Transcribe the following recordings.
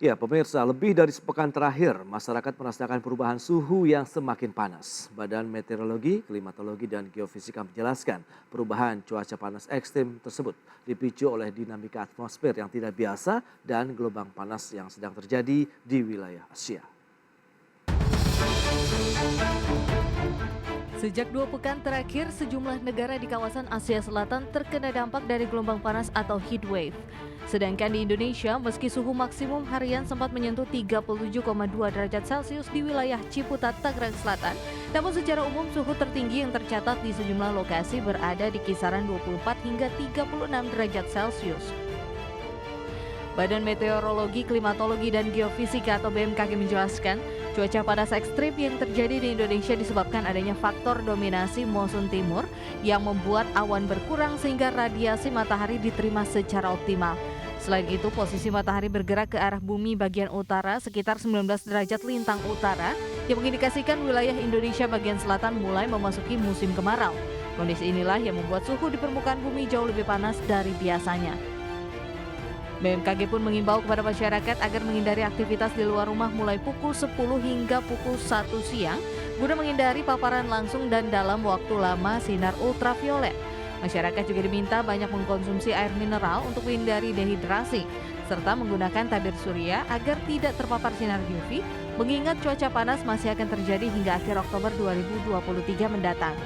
Ya, pemirsa, lebih dari sepekan terakhir, masyarakat merasakan perubahan suhu yang semakin panas. Badan Meteorologi, Klimatologi, dan Geofisika menjelaskan perubahan cuaca panas ekstrim tersebut dipicu oleh dinamika atmosfer yang tidak biasa dan gelombang panas yang sedang terjadi di wilayah Asia. Sejak 2 pekan terakhir, sejumlah negara di kawasan Asia Selatan terkena dampak dari gelombang panas atau heat wave. Sedangkan di Indonesia, meski suhu maksimum harian sempat menyentuh 37,2 derajat Celcius di wilayah Ciputat, Tangerang Selatan, namun secara umum suhu tertinggi yang tercatat di sejumlah lokasi berada di kisaran 24 hingga 36 derajat Celcius. Badan Meteorologi, Klimatologi, dan Geofisika atau BMKG menjelaskan, cuaca panas ekstrim yang terjadi di Indonesia disebabkan adanya faktor dominasi monsun timur yang membuat awan berkurang sehingga radiasi matahari diterima secara optimal. Selain itu, posisi matahari bergerak ke arah bumi bagian utara sekitar 19 derajat lintang utara yang mengindikasikan wilayah Indonesia bagian selatan mulai memasuki musim kemarau. Kondisi inilah yang membuat suhu di permukaan bumi jauh lebih panas dari biasanya. BMKG pun mengimbau kepada masyarakat agar menghindari aktivitas di luar rumah mulai pukul 10 hingga pukul 1 siang guna menghindari paparan langsung dan dalam waktu lama sinar ultraviolet. Masyarakat juga diminta banyak mengkonsumsi air mineral untuk menghindari dehidrasi, serta menggunakan tabir surya agar tidak terpapar sinar UV, mengingat cuaca panas masih akan terjadi hingga akhir Oktober 2023 mendatang.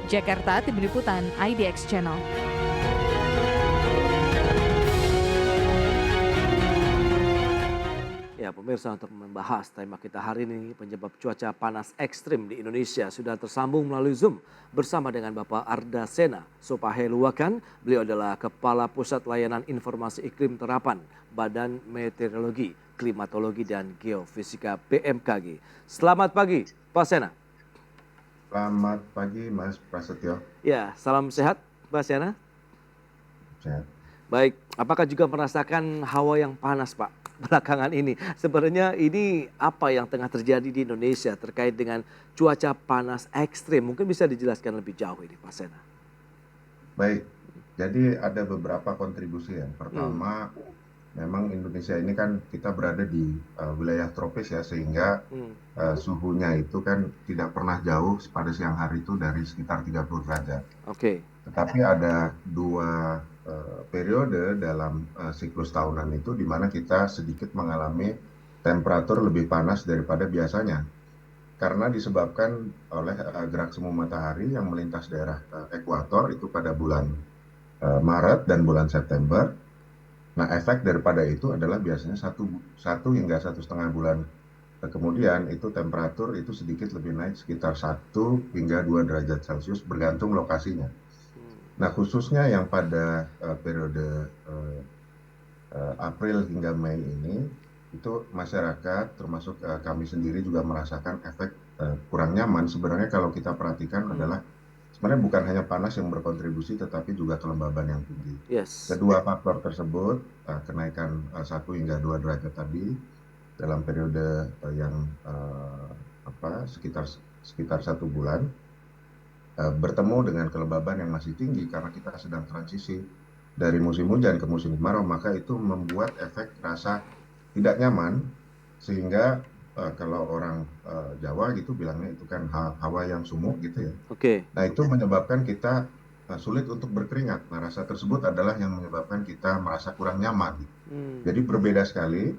Jakarta, Tim Liputan IDX Channel. Ya, pemirsa, untuk membahas tema kita hari ini, penyebab cuaca panas ekstrim di Indonesia, sudah tersambung melalui Zoom bersama dengan Bapak Arda Sena Sopaheluwakan. Beliau adalah Kepala Pusat Layanan Informasi Iklim Terapan Badan Meteorologi, Klimatologi, dan Geofisika BMKG. Selamat pagi, Pak Sena. Selamat pagi, Mas Prasetyo. Ya, salam sehat, Pak Sena. Sehat. Baik, apakah juga merasakan hawa yang panas, Pak, belakangan ini? Sebenarnya ini apa yang tengah terjadi di Indonesia terkait dengan cuaca panas ekstrim? Mungkin bisa dijelaskan lebih jauh ini, Pak Sena. Baik, jadi ada beberapa kontribusi. Yang pertama, memang Indonesia ini kan kita berada di wilayah tropis ya, sehingga suhunya itu kan tidak pernah jauh pada siang hari itu dari sekitar 30 derajat. Oke. Tetapi ada dua periode dalam siklus tahunan itu di mana kita sedikit mengalami temperatur lebih panas daripada biasanya. Karena disebabkan oleh gerak semu matahari yang melintas daerah ekuator itu pada bulan Maret dan bulan September. Nah, efek daripada itu adalah biasanya satu hingga 1,5 bulan kemudian itu temperatur itu sedikit lebih naik sekitar 1 hingga 2 derajat Celcius bergantung lokasinya. Nah, khususnya yang pada periode April hingga Mei ini, itu masyarakat termasuk kami sendiri juga merasakan efek kurang nyaman. Sebenarnya kalau kita perhatikan adalah sebenarnya bukan hanya panas yang berkontribusi, tetapi juga kelembaban yang tinggi. Yes. Kedua faktor tersebut, kenaikan 1 hingga 2 derajat tadi dalam periode yang sekitar 1 bulan, bertemu dengan kelembaban yang masih tinggi karena kita sedang transisi dari musim hujan ke musim kemarau, maka itu membuat efek rasa tidak nyaman, sehingga kalau orang Jawa gitu bilangnya itu kan hawa yang sumuk gitu ya. Oke. Nah, itu menyebabkan kita sulit untuk berkeringat. Nah, rasa tersebut adalah yang menyebabkan kita merasa kurang nyaman. Jadi berbeda sekali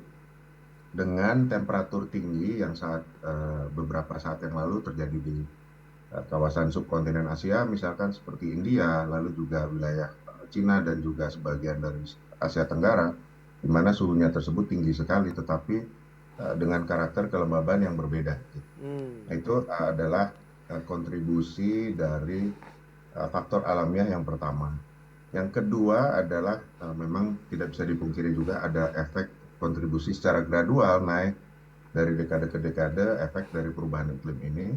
dengan temperatur tinggi yang beberapa saat yang lalu terjadi di kawasan subkontinen Asia, misalkan seperti India, lalu juga wilayah Cina dan juga sebagian dari Asia Tenggara, di mana suhunya tersebut tinggi sekali, tetapi dengan karakter kelembaban yang berbeda. Nah, itu adalah kontribusi dari faktor alamiah yang pertama. Yang kedua adalah memang tidak bisa dipungkiri juga ada efek kontribusi secara gradual naik dari dekade ke dekade, efek dari perubahan iklim ini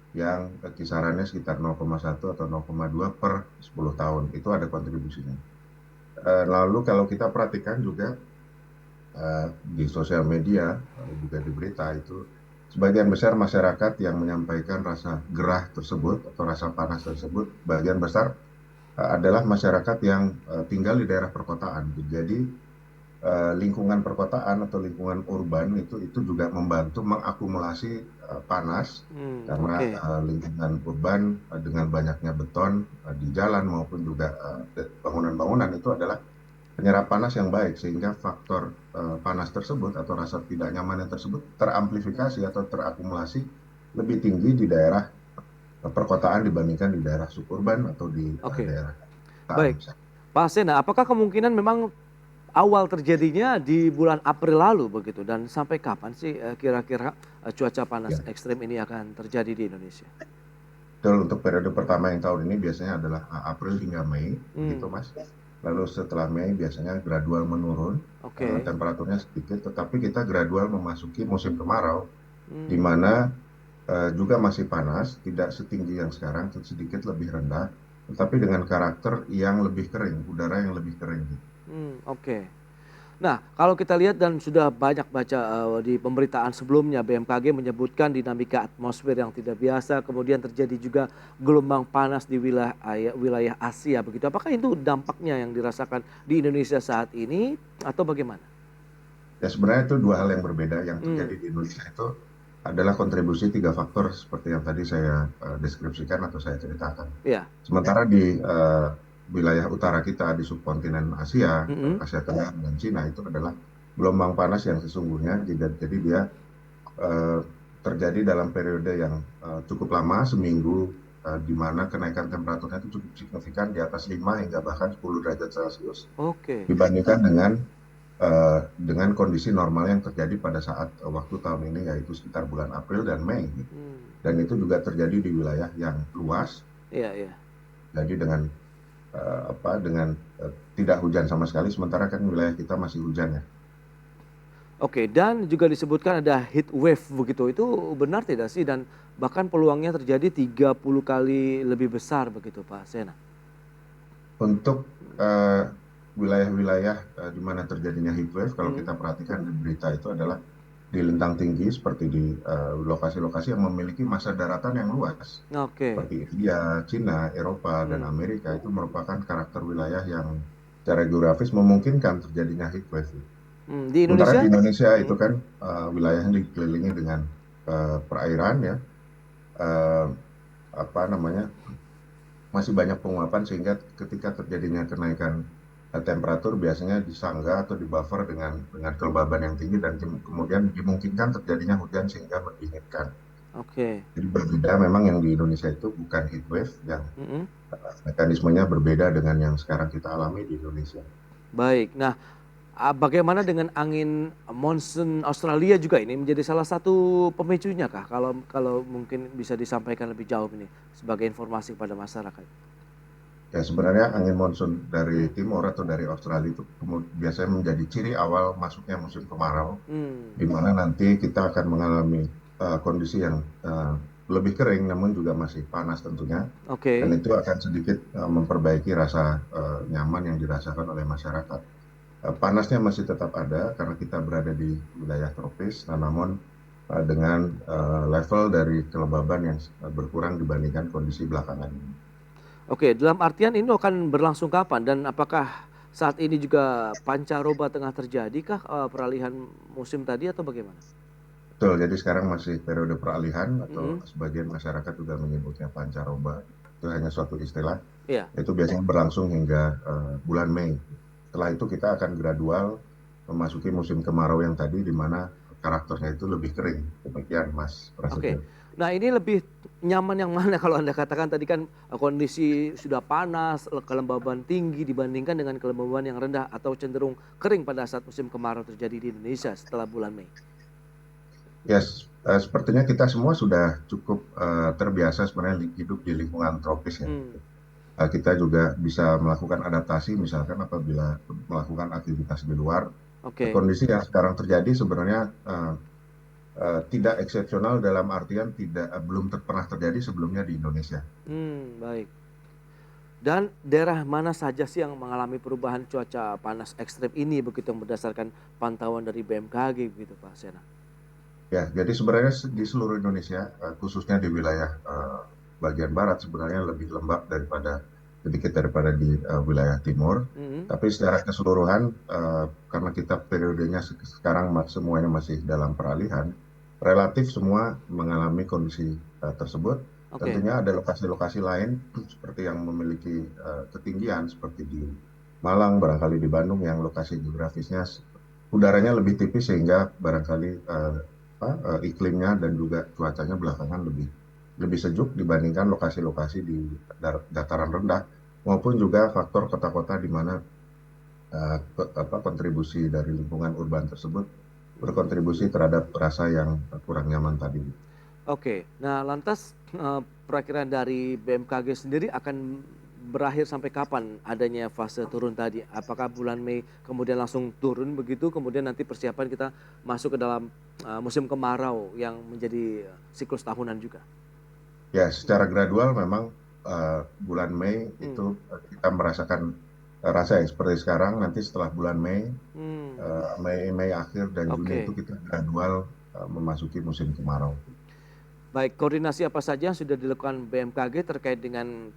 yang kisarannya sekitar 0,1 atau 0,2 per 10 tahun. Itu ada kontribusinya. Lalu kalau kita perhatikan juga di sosial media, juga di berita itu, sebagian besar masyarakat yang menyampaikan rasa gerah tersebut atau rasa panas tersebut, bagian besar adalah masyarakat yang tinggal di daerah perkotaan. Jadi lingkungan perkotaan atau lingkungan urban itu juga membantu mengakumulasi panas karena Oke. lingkungan urban dengan banyaknya beton di jalan maupun juga bangunan-bangunan itu adalah penyerap panas yang baik sehingga faktor panas tersebut atau rasa tidak nyaman tersebut teramplifikasi atau terakumulasi lebih tinggi di daerah perkotaan dibandingkan di daerah suburban atau di Oke. daerah Baik. misalnya. Pak Sena, apakah kemungkinan memang awal terjadinya di bulan April lalu begitu, dan sampai kapan sih kira-kira cuaca panas Ya, ekstrim ini akan terjadi di Indonesia? betul, untuk periode pertama yang tahun ini biasanya adalah April hingga Mei, begitu Hmm, Mas. Lalu setelah Mei biasanya gradual menurun, oke. temperaturnya sedikit, tetapi kita gradual memasuki musim kemarau, di Hmm, mana juga masih panas, tidak setinggi yang sekarang, sedikit lebih rendah, tetapi dengan karakter yang lebih kering, udara yang lebih kering. oke. Nah, kalau kita lihat dan sudah banyak baca di pemberitaan sebelumnya, BMKG menyebutkan dinamika atmosfer yang tidak biasa, kemudian terjadi juga gelombang panas di wilayah Asia begitu. Apakah itu dampaknya yang dirasakan di Indonesia saat ini atau bagaimana? Ya sebenarnya itu dua hal yang berbeda. Yang terjadi Hmm, di Indonesia itu adalah kontribusi tiga faktor seperti yang tadi saya deskripsikan atau saya ceritakan. ya. Sementara di wilayah utara kita di subkontinen Asia, Mm-mm. Asia Tengah dan Cina itu adalah gelombang panas yang sesungguhnya. Jadi dia eh, terjadi dalam periode yang cukup lama, seminggu, di mana kenaikan temperaturnya itu cukup signifikan di atas 5 hingga bahkan 10 derajat Celcius Oke. dibandingkan dengan kondisi normal yang terjadi pada saat waktu tahun ini yaitu sekitar bulan April dan Mei. Hmm, Dan itu juga terjadi di wilayah yang luas, iya, iya. jadi dengan tidak hujan sama sekali, sementara kan wilayah kita masih hujan ya. Oke, dan juga disebutkan ada heat wave begitu. Itu benar tidak sih? Dan bahkan peluangnya terjadi 30 kali lebih besar begitu, Pak Sena. Untuk wilayah-wilayah di mana terjadinya heat wave, kalau Hmm, kita perhatikan di berita itu adalah di lintang tinggi seperti di lokasi-lokasi yang memiliki masa daratan yang luas. oke. Seperti India, Cina, Eropa, dan Hmm. Amerika itu merupakan karakter wilayah yang secara geografis memungkinkan terjadinya heat wave. Di Sementara Indonesia? di Indonesia itu Hmm. kan wilayahnya dikelilingi dengan perairan ya, eh, apa namanya, masih banyak penguapan sehingga ketika terjadinya kenaikan temperatur biasanya disangga atau dibuffer dengan kelembaban yang tinggi dan kemudian dimungkinkan terjadinya hujan sehingga mendinginkan. Oke. Jadi berbeda memang yang di Indonesia itu bukan heat wave yang Mm-mm. mekanismenya berbeda dengan yang sekarang kita alami di Indonesia. Baik. Nah, bagaimana dengan angin monsun Australia juga ini menjadi salah satu pemicunya kah? Kalau kalau mungkin bisa disampaikan lebih jauh ini sebagai informasi kepada masyarakat. Ya sebenarnya angin monsun dari Hmm. timur atau dari Australia itu biasanya menjadi ciri awal masuknya musim kemarau, Hmm. di mana nanti kita akan mengalami kondisi yang lebih kering namun juga masih panas tentunya, dan Oke. itu akan sedikit memperbaiki rasa nyaman yang dirasakan oleh masyarakat. Panasnya masih tetap ada karena kita berada di wilayah tropis, nah, namun dengan level dari kelembaban yang berkurang dibandingkan kondisi belakangan ini. Oke, dalam artian ini akan berlangsung kapan dan apakah saat ini juga pancaroba tengah terjadi kah peralihan musim tadi atau bagaimana? Betul, jadi sekarang masih periode peralihan atau Mhm, sebagian masyarakat juga menyebutnya pancaroba. Itu hanya suatu istilah. iya. Itu biasanya berlangsung hingga bulan Mei. Setelah itu kita akan gradual memasuki musim kemarau yang tadi di mana karakternya itu lebih kering. Demikian Mas Oke. Prasetyo. Nah, ini lebih nyaman yang mana kalau Anda katakan tadi kan kondisi sudah panas, kelembaban tinggi dibandingkan dengan kelembaban yang rendah atau cenderung kering pada saat musim kemarau terjadi di Indonesia setelah bulan Mei? Ya, sepertinya kita semua sudah cukup terbiasa sebenarnya hidup di lingkungan tropis ya. Hmm, Kita juga bisa melakukan adaptasi misalkan apabila melakukan aktivitas di luar. oke. Kondisi yang sekarang terjadi sebenarnya tidak eksepsional dalam artian belum pernah terjadi sebelumnya di Indonesia. Baik. Dan daerah mana saja sih yang mengalami perubahan cuaca panas ekstrem ini begitu yang berdasarkan pantauan dari BMKG begitu Pak Sena? Ya, jadi sebenarnya di seluruh Indonesia, khususnya di wilayah bagian barat sebenarnya lebih lembab daripada sedikit daripada di wilayah timur. Tapi secara keseluruhan, karena kita periodenya sekarang semuanya masih dalam peralihan, relatif semua mengalami kondisi tersebut. Tentunya ada lokasi-lokasi lain seperti yang memiliki ketinggian seperti di Malang, barangkali di Bandung yang lokasi geografisnya udaranya lebih tipis sehingga barangkali iklimnya dan juga cuacanya belakangan lebih sejuk dibandingkan lokasi-lokasi di dataran rendah, maupun juga faktor kota-kota di mana kontribusi dari lingkungan urban tersebut berkontribusi terhadap rasa yang kurang nyaman tadi. Oke, nah lantas perakiraan dari BMKG sendiri akan berakhir sampai kapan adanya fase turun tadi? Apakah bulan Mei kemudian langsung turun begitu, kemudian nanti persiapan kita masuk ke dalam musim kemarau yang menjadi siklus tahunan juga? Ya, secara gradual memang bulan Mei itu kita merasakan rasa yang seperti sekarang. Nanti setelah bulan Mei, Mei akhir dan Juni itu kita gradual memasuki musim kemarau. Baik, koordinasi apa saja yang sudah dilakukan BMKG terkait dengan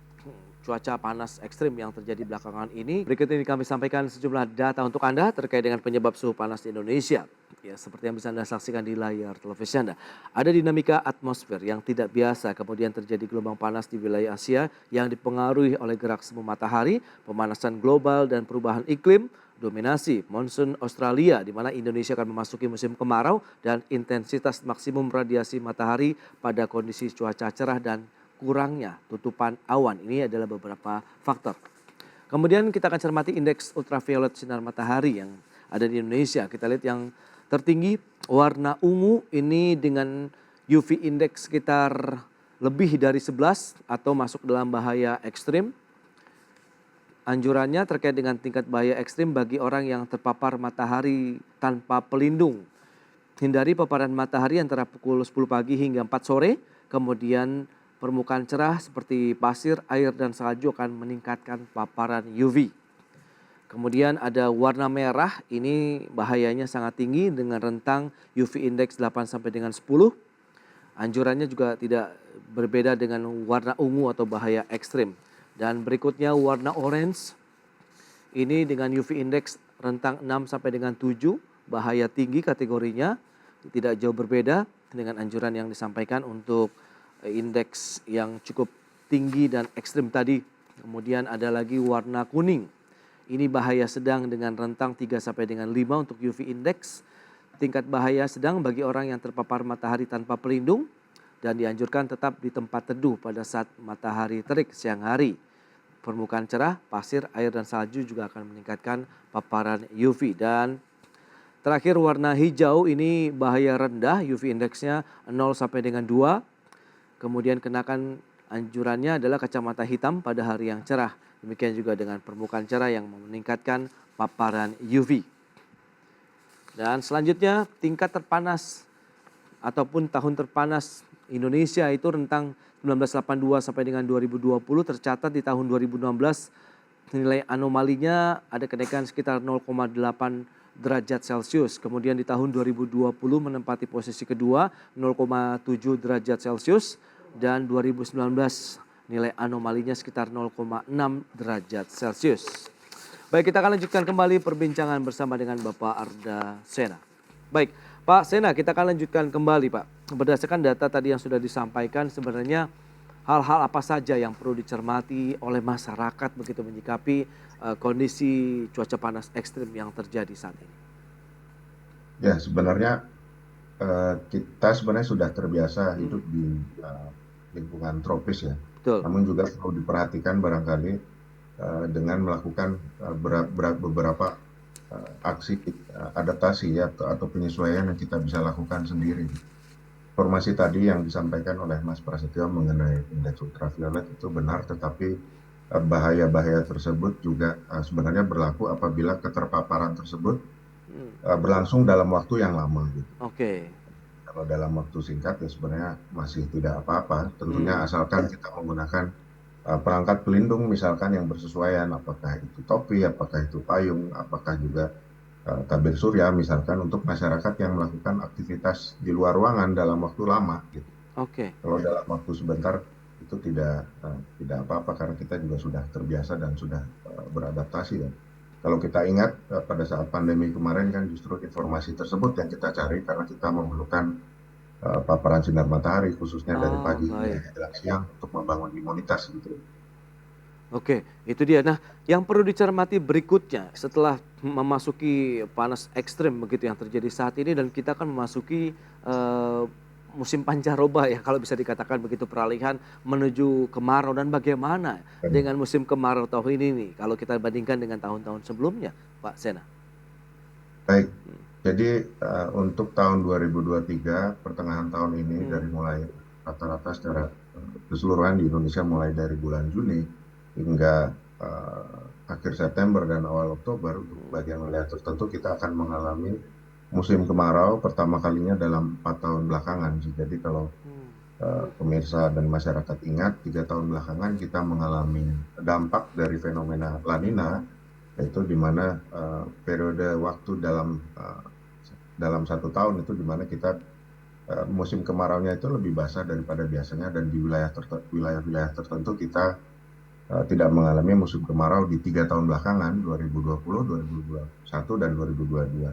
cuaca panas ekstrim yang terjadi belakangan ini? Berikut ini kami sampaikan sejumlah data untuk Anda terkait dengan penyebab suhu panas di Indonesia. Ya, seperti yang bisa Anda saksikan di layar televisi Anda. Ada dinamika atmosfer yang tidak biasa, kemudian terjadi gelombang panas di wilayah Asia yang dipengaruhi oleh gerak semu matahari, pemanasan global dan perubahan iklim, dominasi monsun Australia di mana Indonesia akan memasuki musim kemarau dan intensitas maksimum radiasi matahari pada kondisi cuaca cerah dan kurangnya tutupan awan. Ini adalah beberapa faktor. Kemudian kita akan cermati indeks ultraviolet sinar matahari yang ada di Indonesia. Kita lihat yang tertinggi warna ungu ini dengan UV index sekitar lebih dari 11 atau masuk dalam bahaya ekstrim. Anjurannya terkait dengan tingkat bahaya ekstrim bagi orang yang terpapar matahari tanpa pelindung. Hindari paparan matahari antara pukul 10 pagi hingga 4 sore. Kemudian permukaan cerah seperti pasir, air, dan salju akan meningkatkan paparan UV. Kemudian ada warna merah, ini bahayanya sangat tinggi dengan rentang UV index 8 sampai dengan 10. Anjurannya juga tidak berbeda dengan warna ungu atau bahaya ekstrim. Dan berikutnya warna orange, ini dengan UV index rentang 6 sampai dengan 7, bahaya tinggi kategorinya, tidak jauh berbeda dengan anjuran yang disampaikan untuk indeks yang cukup tinggi dan ekstrim tadi. Kemudian ada lagi warna kuning. Ini bahaya sedang dengan rentang 3 sampai dengan 5 untuk UV index. Tingkat bahaya sedang bagi orang yang terpapar matahari tanpa pelindung dan dianjurkan tetap di tempat teduh pada saat matahari terik siang hari. Permukaan cerah, pasir, air, dan salju juga akan meningkatkan paparan UV. Dan terakhir warna hijau, ini bahaya rendah, UV indeksnya 0 sampai dengan 2. Kemudian kenakan anjurannya adalah kacamata hitam pada hari yang cerah. Demikian juga dengan permukaan cerah yang meningkatkan paparan UV. Dan selanjutnya tingkat terpanas ataupun tahun terpanas Indonesia itu rentang 1982 sampai dengan 2020 tercatat di tahun 2016 nilai anomalinya ada kenaikan sekitar 0,8 derajat Celcius. Kemudian di tahun 2020 menempati posisi kedua 0,7 derajat Celcius dan 2019 nilai anomalinya sekitar 0,6 derajat Celcius. Baik, kita akan lanjutkan kembali perbincangan bersama dengan Bapak Arda Sena. Baik, Pak Sena, kita akan lanjutkan kembali Pak. Berdasarkan data tadi yang sudah disampaikan, sebenarnya hal-hal apa saja yang perlu dicermati oleh masyarakat begitu menyikapi kondisi cuaca panas ekstrim yang terjadi saat ini? Ya, sebenarnya kita sebenarnya sudah terbiasa hidup di lingkungan tropis ya. Betul. Namun juga perlu diperhatikan barangkali dengan melakukan beberapa aksi adaptasi ya, atau penyesuaian yang kita bisa lakukan sendiri. Informasi tadi yang disampaikan oleh Mas Prasetyo mengenai indeks ultraviolet itu benar, tetapi bahaya-bahaya tersebut juga sebenarnya berlaku apabila keterpaparan tersebut berlangsung dalam waktu yang lama. Gitu. Oke. Kalau dalam waktu singkat ya sebenarnya masih tidak apa-apa, tentunya asalkan kita menggunakan perangkat pelindung misalkan yang bersesuaian, apakah itu topi, apakah itu payung, apakah juga tabir surya misalkan untuk masyarakat yang melakukan aktivitas di luar ruangan dalam waktu lama gitu. Oke. Kalau dalam waktu sebentar itu itu tidak apa-apa karena kita juga sudah terbiasa dan sudah beradaptasi ya. Kalau kita ingat pada saat pandemi kemarin kan justru informasi tersebut yang kita cari karena kita memerlukan paparan sinar matahari khususnya dari Oh, pagi hingga baik. menjelang siang untuk membangun imunitas gitu. Oke, itu dia. Nah, yang perlu dicermati berikutnya setelah memasuki panas ekstrim begitu yang terjadi saat ini dan kita akan memasuki eh, musim pancaroba ya kalau bisa dikatakan begitu, peralihan menuju kemarau, dan bagaimana Dan dengan musim kemarau tahun ini nih kalau kita bandingkan dengan tahun-tahun sebelumnya, Pak Sena? baik, jadi untuk tahun 2023 pertengahan tahun ini dari Hmm. mulai rata-rata secara keseluruhan di Indonesia mulai dari bulan Juni hingga akhir September dan awal Oktober untuk bagian wilayah tertentu kita akan mengalami musim kemarau pertama kalinya dalam 4 tahun belakangan. Jadi kalau pemirsa dan masyarakat ingat 3 tahun belakangan kita mengalami dampak dari fenomena La Nina, yaitu di mana periode waktu dalam 1 tahun itu di mana kita musim kemaraunya itu lebih basah daripada biasanya dan di wilayah-wilayah tertentu kita tidak mengalami musim kemarau di 3 tahun belakangan 2020, 2021 dan 2022.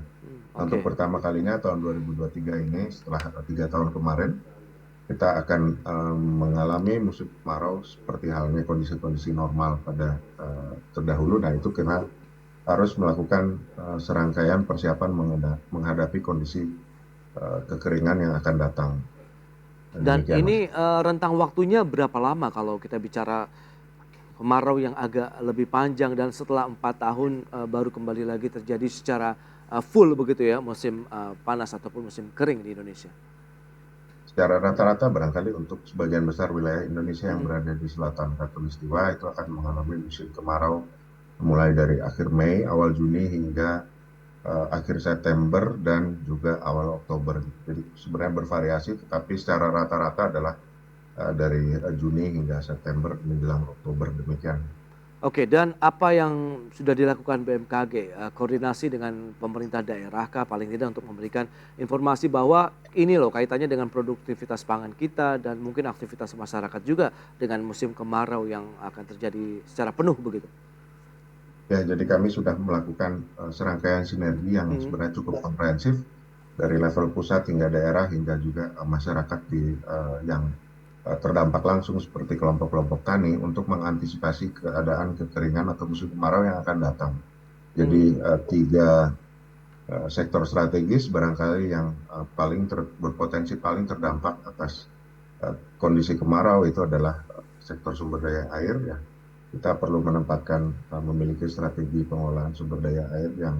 Nah, untuk Oke. pertama kalinya tahun 2023 ini setelah 3 tahun kemarin kita akan mengalami musim kemarau seperti halnya kondisi-kondisi normal pada terdahulu. Nah itu kita harus melakukan serangkaian persiapan menghadapi kondisi kekeringan yang akan datang. Dan Demikian, Mas. ini rentang waktunya berapa lama kalau kita bicara kemarau yang agak lebih panjang dan setelah 4 tahun baru kembali lagi terjadi secara full begitu ya musim panas ataupun musim kering di Indonesia? Secara rata-rata barangkali untuk sebagian besar wilayah Indonesia yang Mm-mm. berada di selatan Khatulistiwa itu akan mengalami musim kemarau mulai dari akhir Mei, awal Juni hingga akhir September dan juga awal Oktober. Jadi sebenarnya bervariasi, tetapi secara rata-rata adalah dari Juni hingga September menjelang Oktober demikian. Oke, dan apa yang sudah dilakukan BMKG, koordinasi dengan pemerintah daerah kah paling tidak untuk memberikan informasi bahwa ini loh kaitannya dengan produktivitas pangan kita dan mungkin aktivitas masyarakat juga dengan musim kemarau yang akan terjadi secara penuh begitu? Ya, jadi kami sudah melakukan serangkaian sinergi yang Mhm. sebenarnya cukup komprehensif dari level pusat hingga daerah hingga juga masyarakat yang terdampak langsung seperti kelompok-kelompok tani untuk mengantisipasi keadaan kekeringan atau musim kemarau yang akan datang. Jadi Hmm. tiga sektor strategis barangkali yang berpotensi paling terdampak atas kondisi kemarau itu adalah sektor sumber daya air ya. Kita perlu menempatkan memiliki strategi pengolahan sumber daya air yang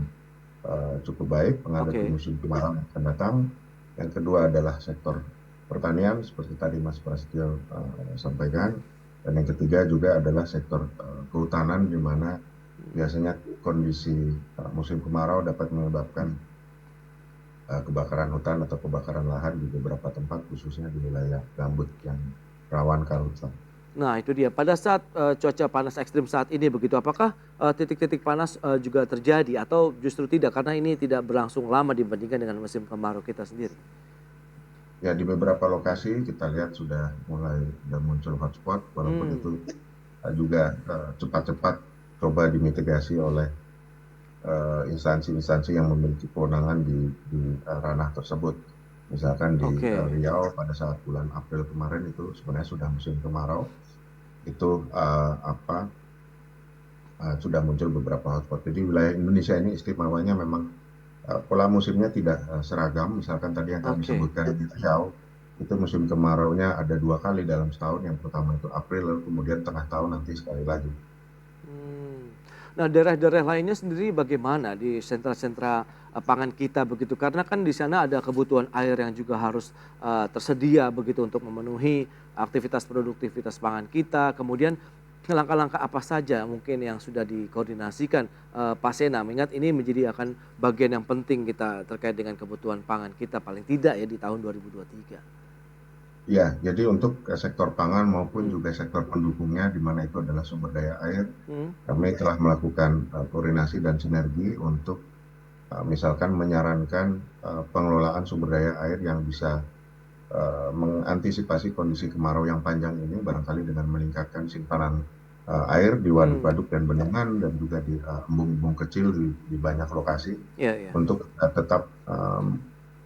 cukup baik menghadapi Oke. musim kemarau yang akan datang. Yang kedua adalah sektor pertanian seperti tadi Mas Prasetyo sampaikan. Dan yang ketiga juga adalah sektor kehutanan di mana biasanya kondisi musim kemarau dapat menyebabkan kebakaran hutan atau kebakaran lahan di beberapa tempat khususnya di wilayah gambut yang rawan karhutla. Nah itu dia, pada saat cuaca panas ekstrim saat ini begitu, apakah titik-titik panas juga terjadi atau justru tidak karena ini tidak berlangsung lama dibandingkan dengan musim kemarau kita sendiri? Ya di beberapa lokasi kita lihat sudah mulai muncul hotspot walaupun Hmm. itu juga cepat-cepat coba dimitigasi oleh instansi-instansi yang memiliki kewenangan di ranah tersebut. Misalkan di Oke. Riau pada saat bulan April kemarin itu sebenarnya sudah musim kemarau, itu sudah muncul beberapa hotspot. Jadi wilayah Indonesia ini istimewanya memang pola musimnya tidak seragam. Misalkan tadi yang kami Oke. sebutkan di Riau, itu musim kemaraunya ada 2 kali dalam setahun. Yang pertama itu April, lalu kemudian tengah tahun nanti sekali lagi. Hmm. Nah, daerah-daerah lainnya sendiri bagaimana di sentra-sentra pangan kita begitu? Karena kan di sana ada kebutuhan air yang juga harus tersedia begitu untuk memenuhi aktivitas produktivitas pangan kita. Kemudian langkah-langkah apa saja mungkin yang sudah dikoordinasikan Pak Sena, mengingat ini menjadi akan bagian yang penting kita terkait dengan kebutuhan pangan kita paling tidak ya di tahun 2023. Ya, jadi untuk sektor pangan maupun Hmm. juga sektor pendukungnya, di mana itu adalah sumber daya air, Hmm. kami telah melakukan koordinasi dan sinergi untuk misalkan menyarankan pengelolaan sumber daya air yang bisa mengantisipasi kondisi kemarau yang panjang ini barangkali dengan meningkatkan simpanan air di waduk-waduk dan bendungan dan juga di embung-embung kecil di banyak lokasi untuk tetap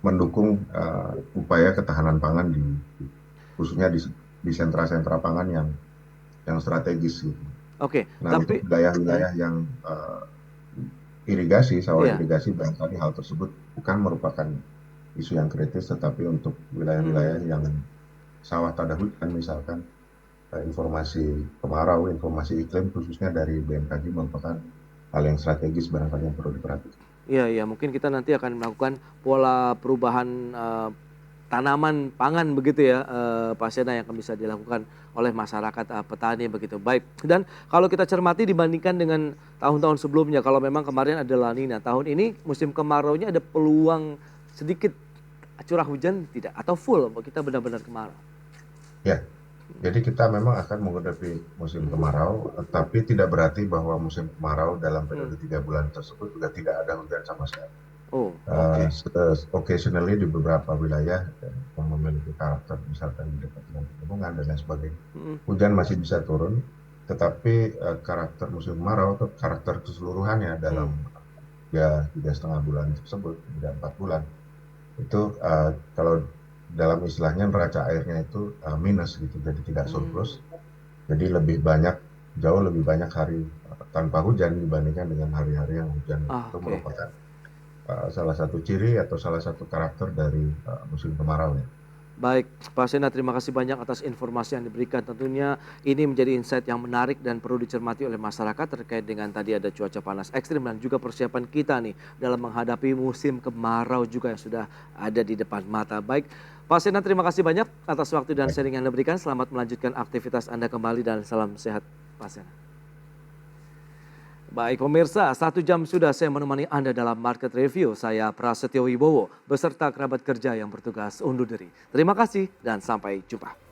mendukung upaya ketahanan pangan khususnya di sentra-sentra pangan yang strategis gitu. Oke, Nah, untuk wilayah-wilayah yang irigasi, sawah irigasi, barangkali hal tersebut bukan merupakan isu yang kritis, tetapi untuk wilayah-wilayah yang sawah tada hujan misalkan, informasi kemarau, informasi iklim khususnya dari BMKG merupakan hal yang strategis barangkali yang perlu diperhatikan. Iya, mungkin kita nanti akan melakukan pola perubahan tanaman pangan begitu ya, Pak Sena, yang akan bisa dilakukan oleh masyarakat petani begitu. Baik, dan kalau kita cermati dibandingkan dengan tahun-tahun sebelumnya, kalau memang kemarin ada La Nina, tahun ini musim kemaraunya ada peluang sedikit curah hujan tidak? Atau full kita benar-benar kemarau? Ya, jadi kita memang akan menghadapi musim kemarau, tapi tidak berarti bahwa musim kemarau dalam periode 3 bulan tersebut juga tidak ada hujan sama sekali. Occasionally di beberapa wilayah yang memiliki karakter misalkan di dekat dengan pegunungan dan lain sebagainya, hujan masih bisa turun, tetapi karakter musim kemarau atau karakter keseluruhannya dalam 3,5 bulan tersebut, 4 bulan itu kalau dalam istilahnya neraca airnya itu minus gitu, jadi tidak surplus, jadi jauh lebih banyak hari tanpa hujan dibandingkan dengan hari-hari yang hujan. Itu merupakan salah satu ciri atau salah satu karakter dari musim kemarau ya. Baik, Pak Sena, terima kasih banyak atas informasi yang diberikan. Tentunya ini menjadi insight yang menarik dan perlu dicermati oleh masyarakat terkait dengan tadi ada cuaca panas ekstrim dan juga persiapan kita nih dalam menghadapi musim kemarau juga yang sudah ada di depan mata. Baik, Pak Sena, terima kasih banyak atas waktu dan sharing yang diberikan. Selamat melanjutkan aktivitas Anda kembali dan salam sehat, Pak Sena. Baik pemirsa, 1 jam sudah saya menemani Anda dalam Market Review. Saya Prasetyo Wibowo beserta kerabat kerja yang bertugas undur diri. Terima kasih dan sampai jumpa.